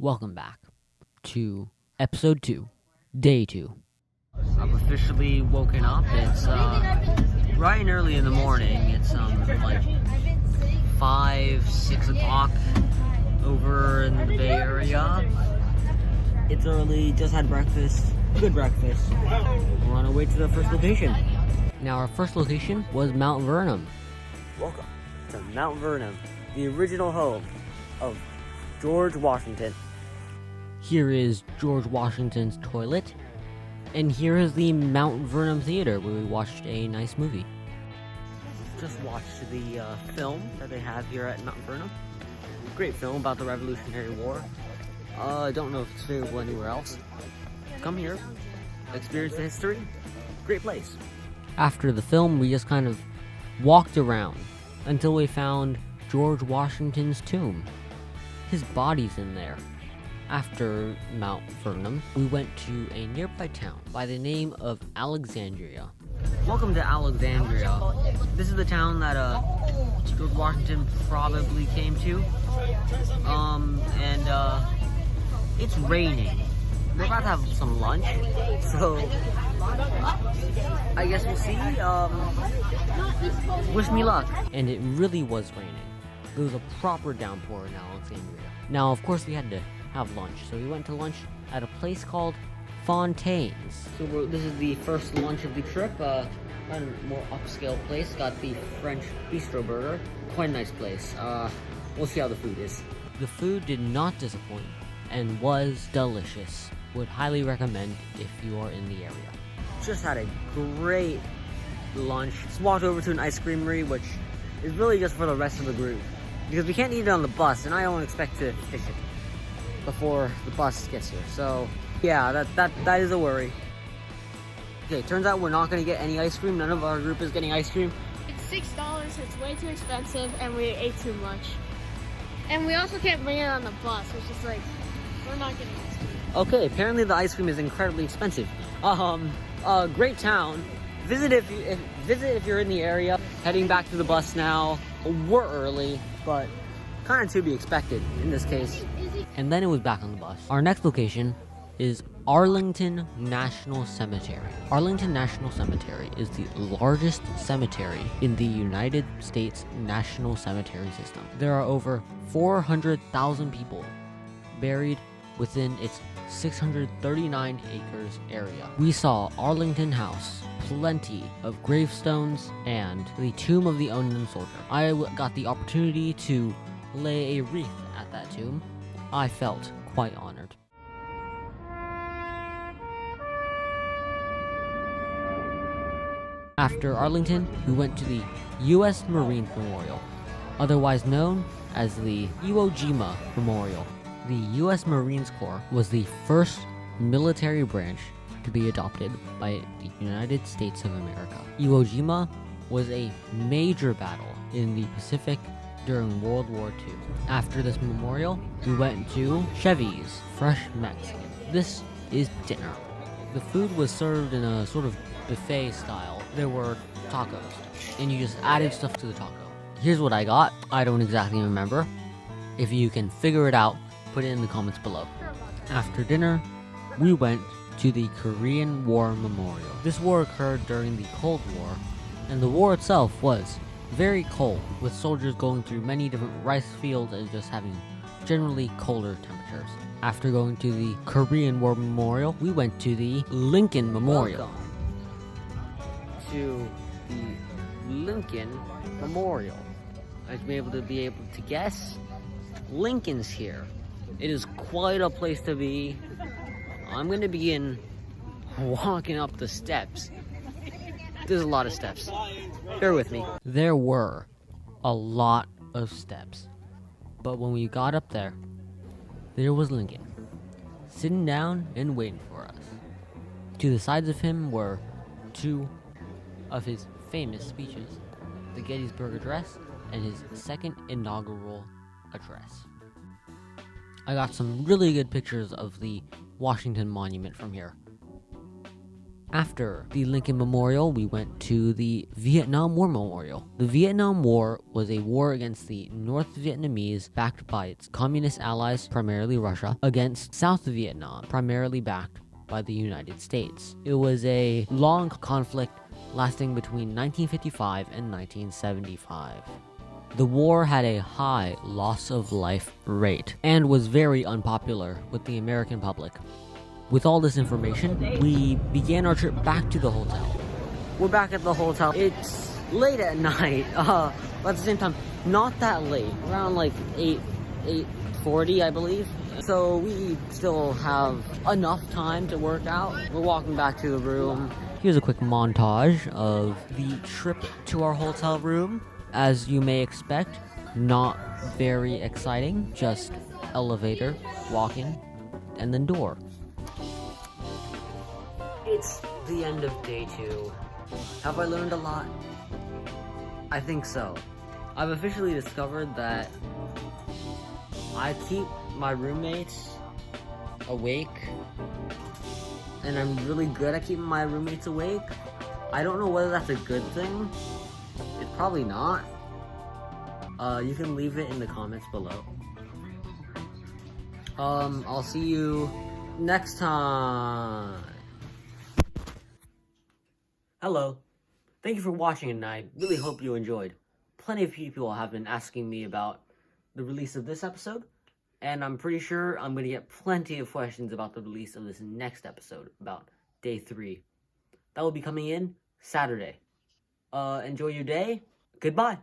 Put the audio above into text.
Welcome back to Episode 2, Day 2. I've officially woken up. It's bright and early in the morning. It's like 5, 6 o'clock over in the Bay Area. It's early, just had breakfast, good breakfast. We're on our way to the first location. Now, our first location was Mount Vernon. Welcome to Mount Vernon, the original home of George Washington. Here is George Washington's toilet, and here is the Mount Vernon Theater where we watched a nice movie. Just watched the film that they have here at Mount Vernon. Great film about the Revolutionary War. I don't know if it's available anywhere else. Come here, experience the history. Great place. After the film, we just kind of walked around until we found George Washington's tomb. His body's in there. After Mount Vernon, we went to a nearby town by the name of Alexandria. Welcome to Alexandria. This is the town that George Washington probably came to. It's raining. We're about to have some lunch, so I guess we'll see. Wish me luck. And it really was raining. There was a proper downpour in Alexandria. Now, of course, we had to have lunch, so we went to lunch at a place called Fontaine's. So this is the first lunch of the trip. A more upscale place. Got the French bistro burger. Quite a nice place. We'll see how the food is. The food did not disappoint and was delicious. Would highly recommend if you are in the area. Just had a great lunch. Just walked over to an ice creamery, which is really just for the rest of the group, because we can't eat it on the bus, and I don't expect to finish it before the bus gets here. So yeah, that is a worry. Okay, turns out we're not going to get any ice cream. None of our group is getting ice cream. It's $6, it's way too expensive, and we ate too much. And we also can't bring it on the bus, which is like, we're not getting ice cream. Okay, apparently the ice cream is incredibly expensive. Great town. Visit if you're in the area. Heading back to the bus now. We're early, but kind of to be expected in this case. And then it was back on the bus. Our next location is Arlington National Cemetery. Arlington National Cemetery is the largest cemetery in the United States National Cemetery System. There are over 400,000 people buried within its 639 acres area. We saw Arlington House, plenty of gravestones, and the tomb of the unknown soldier. I got the opportunity to lay a wreath at that tomb. I felt quite honored. After Arlington, we went to the U.S. Marines Memorial, otherwise known as the Iwo Jima Memorial. The U.S. Marines Corps was the first military branch to be adopted by the United States of America. Iwo Jima was a major battle in the Pacific during World War II. After this memorial, we went to Chevy's Fresh Mexican. This is dinner. The food was served in a sort of buffet style. There were tacos, and you just added stuff to the taco. Here's what I got. I don't exactly remember. If you can figure it out, put it in the comments below. After dinner, we went to the Korean War Memorial. This war occurred during the Cold War, and the war itself was very cold, with soldiers going through many different rice fields and just having generally colder temperatures. After going to the Korean War Memorial, we went to the Lincoln Memorial. Welcome to the Lincoln Memorial. As you may be able to guess, Lincoln's here. It is quite a place to be. I'm going to begin walking up the steps. There's a lot of steps. Bear with me. There were a lot of steps, but when we got up there was Lincoln, sitting down and waiting for us. To the sides of him were two of his famous speeches, the Gettysburg Address and his second inaugural address. I got some really good pictures of the Washington Monument from here. After the Lincoln Memorial, we went to the Vietnam War Memorial. The Vietnam War was a war against the North Vietnamese, backed by its communist allies, primarily Russia, against South Vietnam, primarily backed by the United States. It was a long conflict lasting between 1955 and 1975. The war had a high loss of life rate and was very unpopular with the American public. With all this information, we began our trip back to the hotel. We're back at the hotel. It's late at night, but at the same time, not that late. Around like 8:40, I believe. So we still have enough time to work out. We're walking back to the room. Here's a quick montage of the trip to our hotel room. As you may expect, not very exciting, just elevator, walk-in, and then door. It's the end of day 2. Have I learned a lot? I think so. I've officially discovered that I keep my roommates awake, and I'm really good at keeping my roommates awake. I don't know whether that's a good thing. It's probably not. You can leave it in the comments below. I'll see you next time. Hello. Thank you for watching, and I really hope you enjoyed. Plenty of people have been asking me about the release of this episode, and I'm pretty sure I'm going to get plenty of questions about the release of this next episode, about day 3. That will be coming in Saturday. Enjoy your day. Goodbye.